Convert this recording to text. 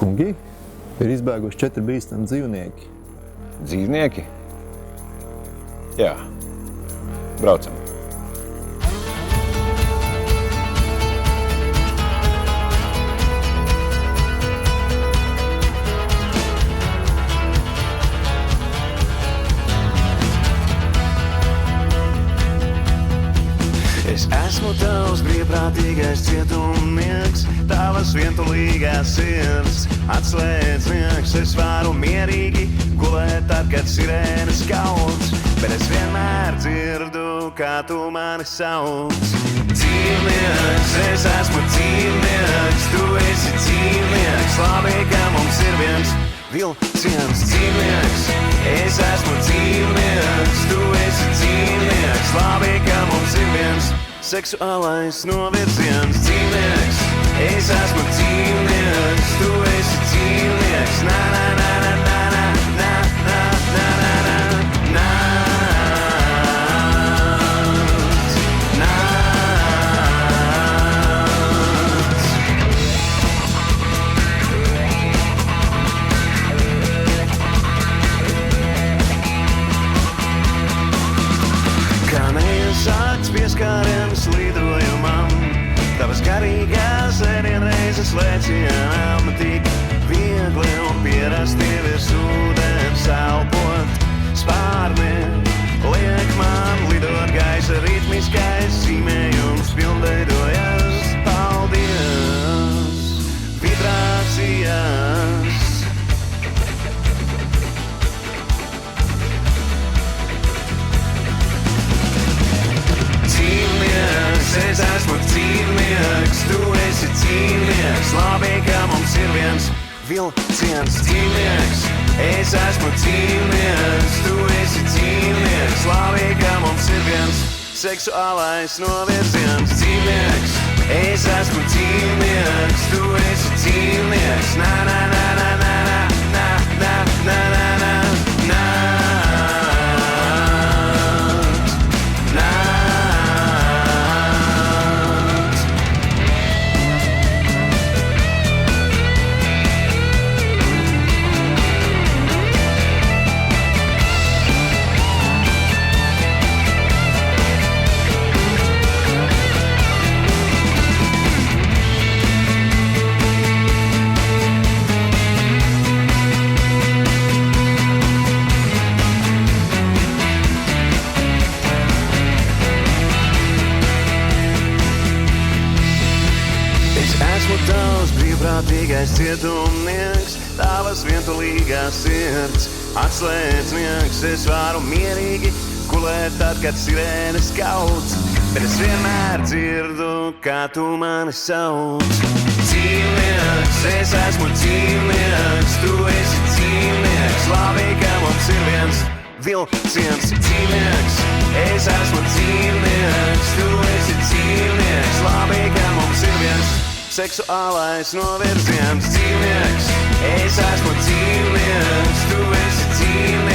Kungi, ir izbēguši 4 bīstami dzīvnieki. Dzīvnieki? Jā. Braucam. Es esmu tavs brīvprātīgais cietumnieks, tavas vientulīgās sirds atslēdznieks. Es varu mierīgi gulēt tad, kad sirēnas kauc, bet es vienmēr dzirdu, kā tu mani sauc. Dzīvnieks, es esmu dzīvnieks, tu esi dzīvnieks, labi, ka mums ir viens vilciens. Dzīvnieks, es esmu dzīvnieks, tu esi dzīvnieks, labi, ka mums ir viens seksuālais novirziens. Dzīvnieks, es esmu dzīvnieks, tu esi dzīvnieks, na na na na na na na na na na na Sāks pieskārienas lidojumam, tavas garīgās ēdienreizes lēcienam. Tik viegli un pierasti virs ūdens elpot spārni, liek man lidot gaisa ritmiskais zīmējums pilnveidojas. Paldies, vibrācijas. Es esmu dzīvnieks, tu esi dzīvnieks, labi, ka mums ir viens vilciens. Dzīvnieks, es esmu dzīvnieks, tu esi dzīvnieks, labi, ka mums ir viens seksuālais novirziens. Dzīvnieks, es esmu dzīvnieks, tu esi dzīvnieks, na na na na na na na na na na na. Tavs brīvprātīgais cietumnieks, tavas vientulīgās sirds atslēdznieks. Es varu mierīgi gulēt tad, kad sirēnas kauc, bet es vienmēr dzirdu, kā tu mani sauc. Dzīvnieks, es esmu dzīvnieks, tu esi dzīvnieks, labi, ka mums ir viens vilciens. Dzīvnieks, es esmu dzīvnieks, tu esi dzīvnieks, labi, ka mums ir viens seksuālais novirziens. Dzīvnieks, es esmu dzīvnieks, tu esi dzīvnieks.